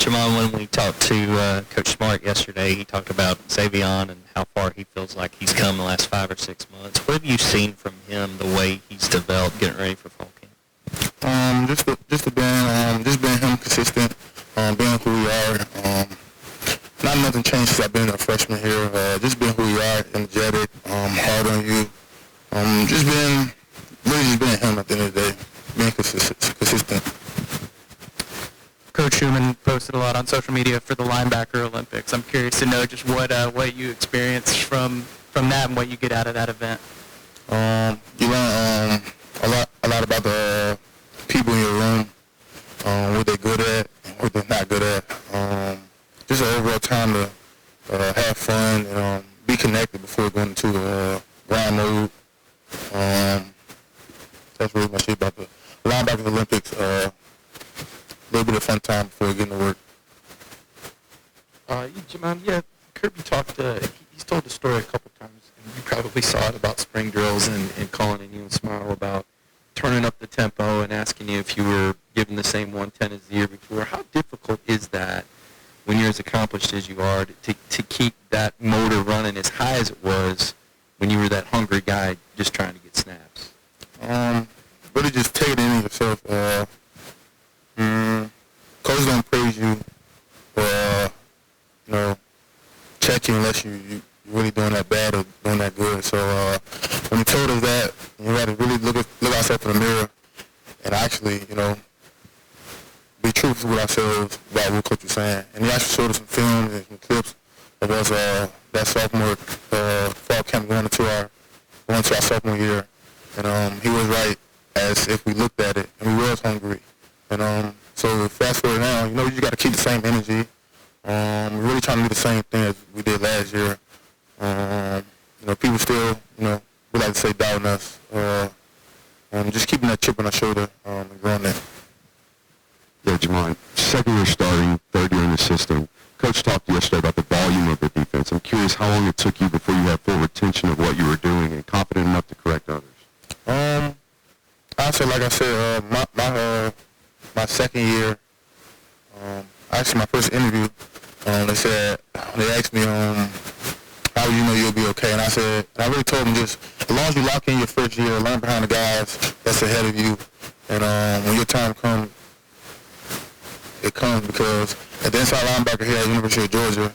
Jamon, when we talked to Coach Smart yesterday, he talked about Xavion and how far he feels like he's come the last 5 or 6 months. What have you seen from him, the way he's developed, getting ready for fall camp? Just being him consistent, being who we are. Not nothing changed since I've been a freshman here. Just being who we are, energetic, hard on you. Just being him at the end of the day, being consistent. Coach Schumann posted a lot on social media for the linebacker Olympics. I'm curious to know just what you experienced from that and what you get out of that event. You learn a lot about the people in your room, what they're good at and what they're not good at. Just an overall time to have fun and be connected before going into round mode. That's really much about the linebacker Olympics. A little bit of fun time before getting to work. Jamon, Kirby talked, he's told the story a couple times, and you probably saw it about spring drills and calling in you and Smile about turning up the tempo and asking you if you were given the same 110 as the year before. How difficult is that when you're as accomplished as you are to keep that motor running as high as it was when you were that hungry guy just trying to get snaps? Really just take it in yourself. Coach don't praise you or, check you unless you really doing that bad or doing that good. So when he told us that, you had to really look ourselves in the mirror and actually, be truthful with ourselves about what Coach was saying. And he actually showed us some films and some clips of us that sophomore fall camp going into our sophomore year. And he was right as if we looked at it and we was hungry. And so fast forward now, you just got to keep the same energy. We're really trying to do the same thing as we did last year. People still, we like to say doubting us. Just keeping that chip on our shoulder and growing there. Yeah, Jamon, second year starting, third year in the system. Coach talked yesterday about the volume of the defense. I'm curious how long it took you before you had full retention of what you were doing and confident enough to correct others. I said, like I said, my second year, actually my first interview, they asked me, how you know you'll be okay? And I really told them just, as long as you lock in your first year, learn behind the guys that's ahead of you, and when your time comes, it comes because at the inside linebacker here at the University of Georgia,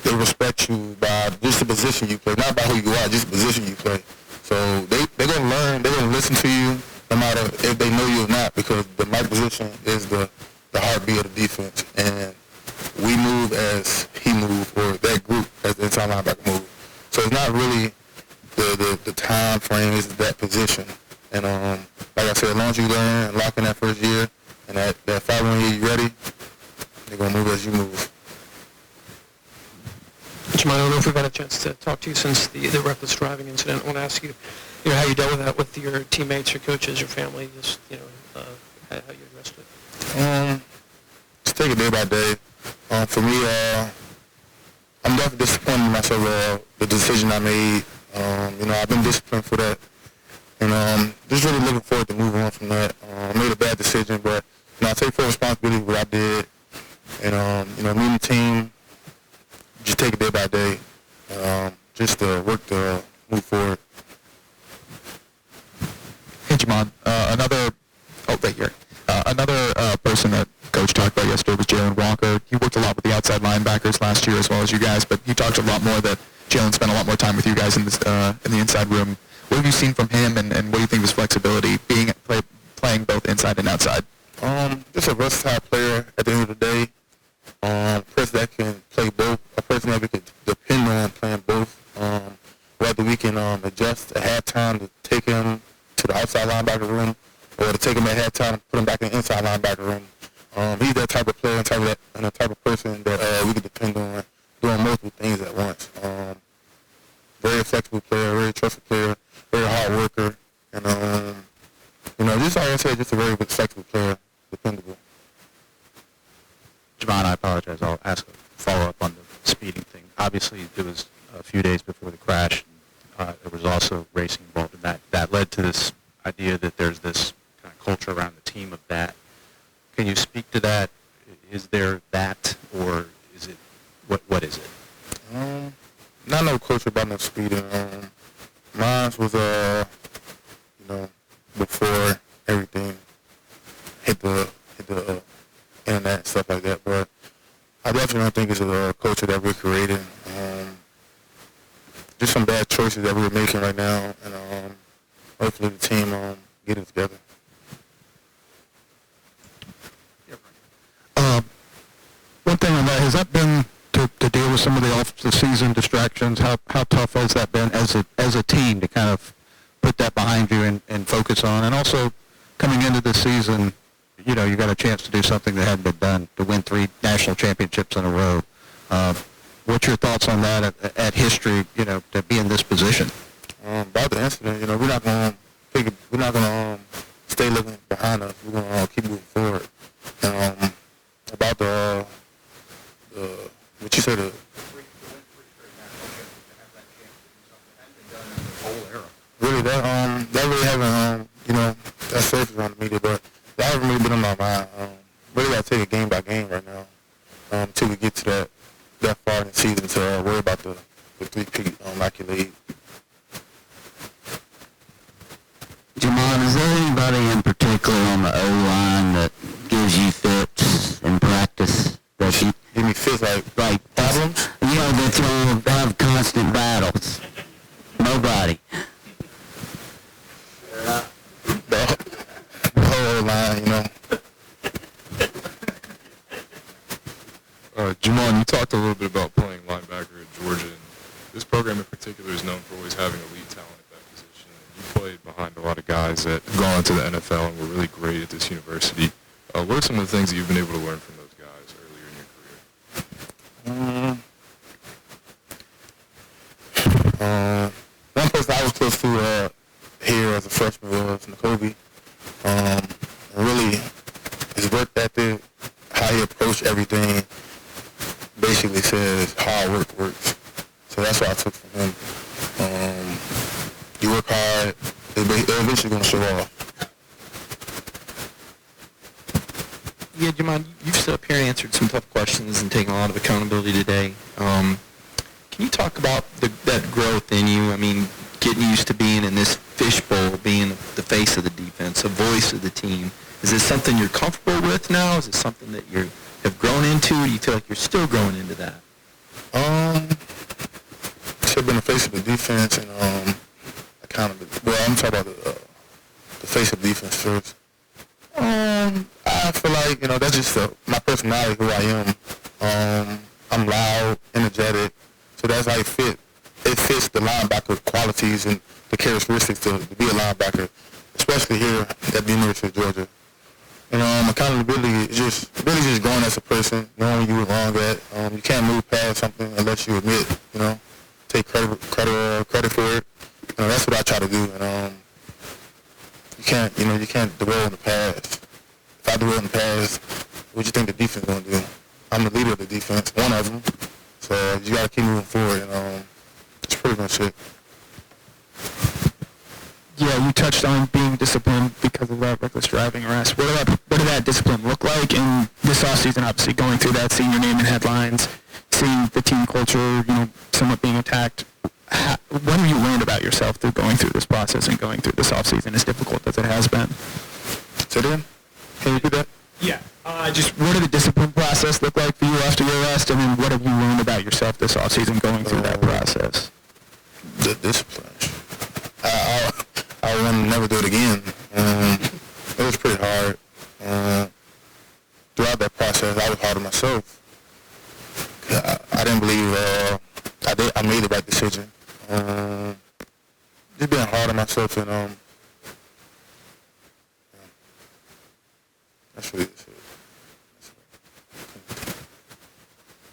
they respect you by just the position you play, not by who you are, just the position you play. So they're going to learn, they're going to listen to you no matter if they know you or not, because my position is the heartbeat of the defense. And we move as he moved, or that group as the inside linebacker move. So it's not really the time frame, it's that position. And like I said, as long as you learn and lock in that first year, and that following year you ready, they're going to move as you move. Jamon, I don't know if we've had a chance to talk to you since the reckless driving incident. I want to ask you, how you dealt with that with your teammates, your coaches, your family, just, how you addressed it. Just take it day by day. For me, I'm definitely disappointed in myself, the decision I made. I've been disciplined for that. And just really looking forward to moving on from that. I made a bad decision, but I take full responsibility for what I did. And, me and the team, just take it day by day. Just to work to move forward. Hey, Jamon, another person that Coach talked about yesterday was Jalen Walker. He worked a lot with the outside linebackers last year as well as you guys, but he talked a lot more that Jalen spent a lot more time with you guys in the inside room. What have you seen from him, and what do you think of his flexibility, playing both inside and outside? Just a versatile player at the end of the day. A person that can play both, a person that we can depend on playing both. Whether we can adjust at halftime to take him to the outside linebacker room, or to take him at halftime and put him back in the inside linebacker room. He's that type of player and the type of person that we can depend on doing multiple things at once. Very flexible player, very trusted player, very hard worker, and just like I said, just a very flexible player, dependable. Jamon, I apologize. I'll ask a follow-up on the speeding thing. Obviously, it was a few days before the crash. There was also racing involved in that. That led to this idea that there's this kind of culture around the team of that. Can you speak to that? Is there that, or is it what is it? Not no coach about no speeding. Mine was before everything hit the internet and stuff like that. But I definitely don't think it's a culture that we're creating. Just some bad choices that we're making right now, and hopefully the team get it together. One thing on that, has that been to deal with some of the off-the-season distractions? How tough has that been as a team to kind of put that behind you and focus on? And also, coming into the season, you got a chance to do something that hadn't been done, to win 3 national championships in a row. What's your thoughts on that at history, to be in this position? About the incident, we're not going to stay looking behind us. We're going to keep moving forward. And about the what you said, really that really haven't that surfaced on the media, but that hasn't really been on my mind. Really got to take it game by game right now until we get to that far in the season to worry about the 3-peat accolade. Jamon, is there anybody in particular on the O-line that gives you fits in practice? That you give me fits like problems? That you'll have constant battles. Nobody. The whole line, Jamon, you talked a little bit about playing linebacker at Georgia, and this program in particular is known for always having elite talent at that position. You played behind a lot of guys that have gone to the NFL and were really great at this university. What are some of the things that you've been able to learn from those guys earlier in your career? One person I was close to here as a freshman was N'Kobe. And really, his work ethic, how he approached everything, basically says hard work works. So that's what I took from him. You work hard, they're eventually going to show off. Yeah, Jamon, you've stood up here and answered some tough questions and taken a lot of accountability today. Can you talk about that growth in you? I mean, getting used to being in this fishbowl, being the face of the defense, a voice of the team. Is this something you're comfortable with now? Is it something that you have grown into? Or do you feel like you're still growing into that? I've been the face of the defense and accountability. Well, I'm talking about the face of defense first. I feel like, that's just my personality, who I am. I'm loud, energetic, so that's how it fits the linebacker qualities and the characteristics to be a linebacker, especially here at the University of Georgia. Accountability is just really just growing as a person, knowing you were wrong at. You can't move past something unless you admit, take credit for it. That's what I try to do. And you can't dwell in the past. If I dwell in the past, what do you think the defense going to do? I'm the leader of the defense, one of them. So you got to keep moving forward, and that's pretty much it. Yeah, you touched on being disciplined because of that reckless driving arrest. What did that discipline look like in this offseason, obviously going through that, seeing your name in headlines, seeing the team culture, somewhat being attacked? What have you learned about yourself through going through this process and going through this offseason, as difficult as it has been? Say that again? Can you repeat that? Yeah. Just what did the discipline process look like for you after your arrest, and then what have you learned about yourself this offseason going through that process? The discipline. I want to never do it again. It was pretty hard. Throughout that process, I was hard on myself. I didn't believe I made the right decision. Just being hard on myself, and that's really it.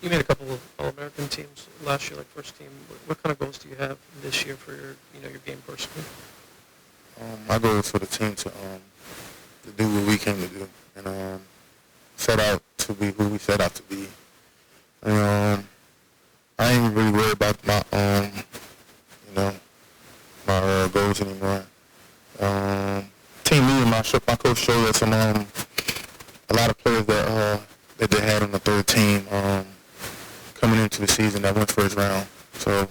You made a couple of All-American teams last year, like first team. What kind of goals do you have this year for your game personally? My goal is for the team to do what we came to do, and set out to be who we set out to be. And I ain't really worried about my my goals anymore. Team leader, my coach showed us a lot of players that that they had on the third team coming into the season that went first round. So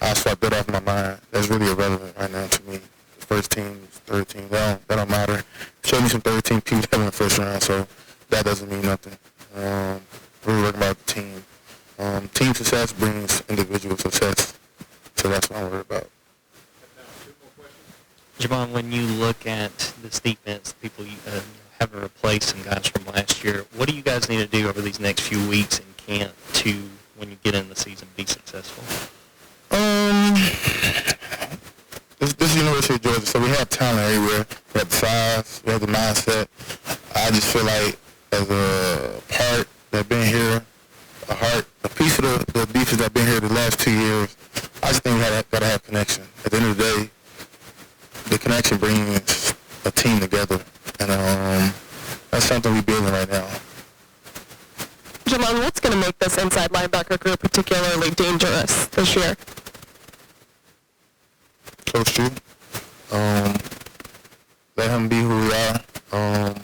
I swapped that off my mind. That's really irrelevant right now to me. The first team, third team, that don't matter. Show me some third team people that went first round, so that doesn't mean nothing. We're working about the team. Team success brings individual success, so that's what I'm worried about. Jamon, when you look at this defense, people you having replaced some guys from last year, what do you guys need to do over these next few weeks in camp to, when you get in the season, be successful? This is the University of Georgia, so we have talent everywhere. We have the size, we have the mindset. I just feel like as a part that been here, a piece of the defense that been here the last 2 years, I just think we gotta have connection. At the end of the day, the connection brings a team together, and that's something we're building right now. Jamon, what's going to make this inside linebacker group particularly dangerous this year? Coach Drew. Let him be who we are.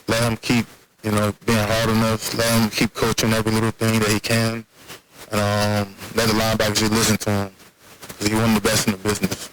Let him keep, being hard on us. Let him keep coaching every little thing that he can. And let the linebackers just listen to him, because he's one of the best in the business.